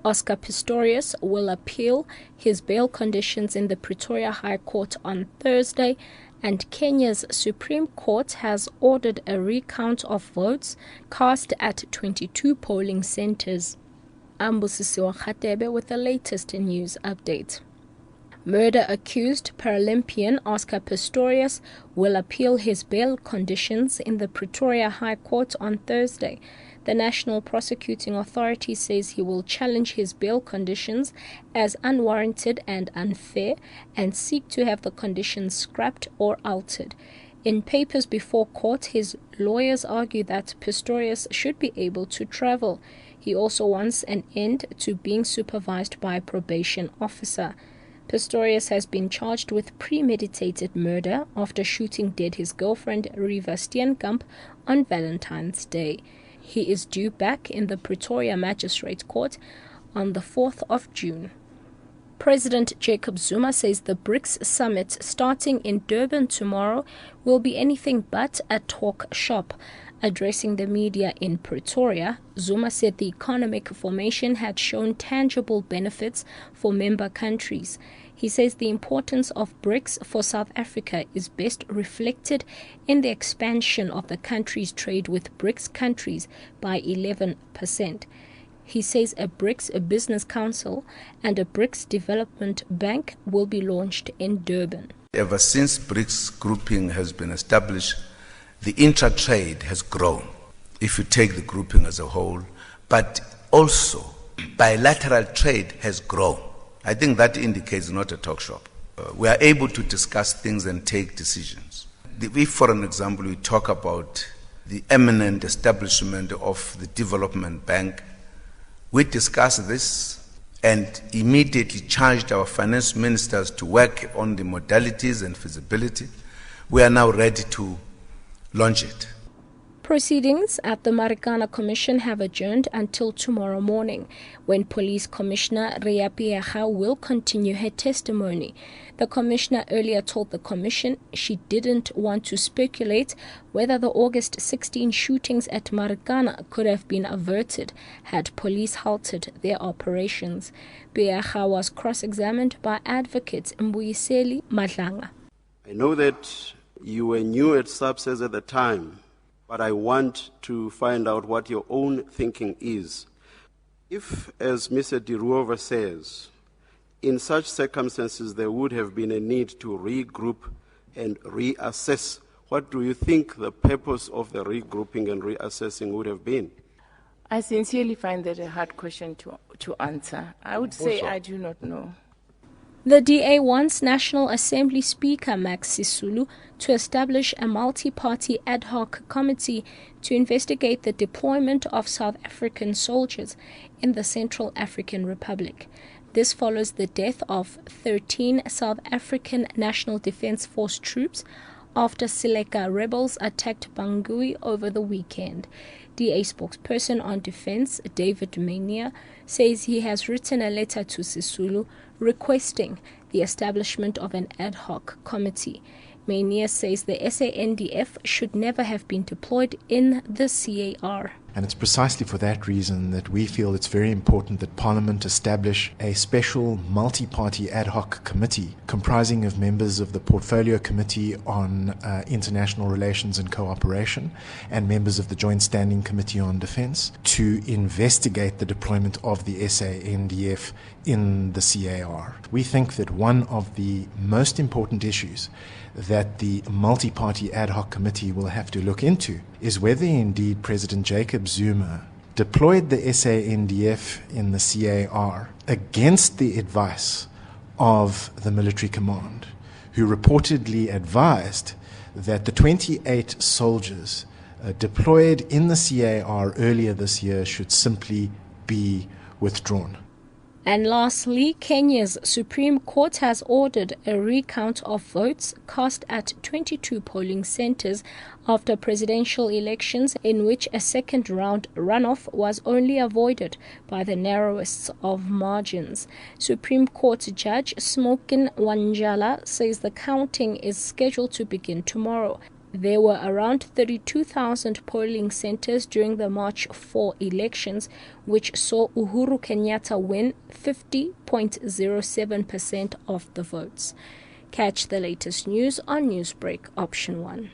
Oscar Pistorius will appeal his bail conditions in the Pretoria High Court on Thursday, and Kenya's Supreme Court has ordered a recount of votes cast at 22 polling centers. I'm Busisiwa Khatebe with the latest news update. Murder-accused Paralympian Oscar Pistorius will appeal his bail conditions in the Pretoria High Court on Thursday. The National Prosecuting Authority says he will challenge his bail conditions as unwarranted and unfair and seek to have the conditions scrapped or altered. In papers before court, his lawyers argue that Pistorius should be able to travel. He also wants an end to being supervised by a probation officer. Pistorius has been charged with premeditated murder after shooting dead his girlfriend Riva Steenkamp on Valentine's Day. He is due back in the Pretoria Magistrate Court on the 4th of June. President Jacob Zuma says the BRICS summit starting in Durban tomorrow will be anything but a talk shop. Addressing the media in Pretoria, Zuma said the economic formation had shown tangible benefits for member countries. He says the importance of BRICS for South Africa is best reflected in the expansion of the country's trade with BRICS countries by 11%. He says a BRICS Business Council and a BRICS Development Bank will be launched in Durban. Ever since BRICS grouping has been established, the intra-trade has grown, if you take the grouping as a whole, but also bilateral trade has grown. I think that indicates not a talk shop. We are able to discuss things and take decisions. If, for an example, we talk about the imminent establishment of the Development Bank, we discussed this and immediately charged our finance ministers to work on the modalities and feasibility. We are now ready to launch it. Proceedings at the Marikana Commission have adjourned until tomorrow morning, when Police Commissioner Ria Piaga will continue her testimony. The Commissioner earlier told the Commission she didn't want to speculate whether the August 16 shootings at Marikana could have been averted had police halted their operations. Piaga was cross-examined by advocate Mbuyiseli Madlanga. I know that you were new at SABC at the time, but I want to find out what your own thinking is. If, as Mr. Diruova says, in such circumstances there would have been a need to regroup and reassess, what do you think the purpose of the regrouping and reassessing would have been? I sincerely find that a hard question to answer. I would say I do not know. The DA wants National Assembly Speaker Max Sisulu to establish a multi-party ad hoc committee to investigate the deployment of South African soldiers in the Central African Republic. This follows the death of 13 South African National Defence Force troops after Seleka rebels attacked Bangui over the weekend. DA spokesperson on defense, David Mania, says he has written a letter to Sisulu requesting the establishment of an ad hoc committee. Mania says the SANDF should never have been deployed in the CAR. And it's precisely for that reason that we feel it's very important that Parliament establish a special multi-party ad hoc committee comprising of members of the Portfolio Committee on International Relations and Cooperation and members of the Joint Standing Committee on Defence to investigate the deployment of the SANDF in the CAR. We think that one of the most important issues that the multi-party ad hoc committee will have to look into is whether indeed President Jacob Zuma deployed the SANDF in the CAR against the advice of the military command, who reportedly advised that the 28 soldiers deployed in the CAR earlier this year should simply be withdrawn. And lastly, Kenya's Supreme Court has ordered a recount of votes cast at 22 polling centers after presidential elections in which a second-round runoff was only avoided by the narrowest of margins. Supreme Court Judge Smokin Wanjala says the counting is scheduled to begin tomorrow. There were around 32,000 polling centers during the March 4 elections, which saw Uhuru Kenyatta win 50.07% of the votes. Catch the latest news on Newsbreak Option 1.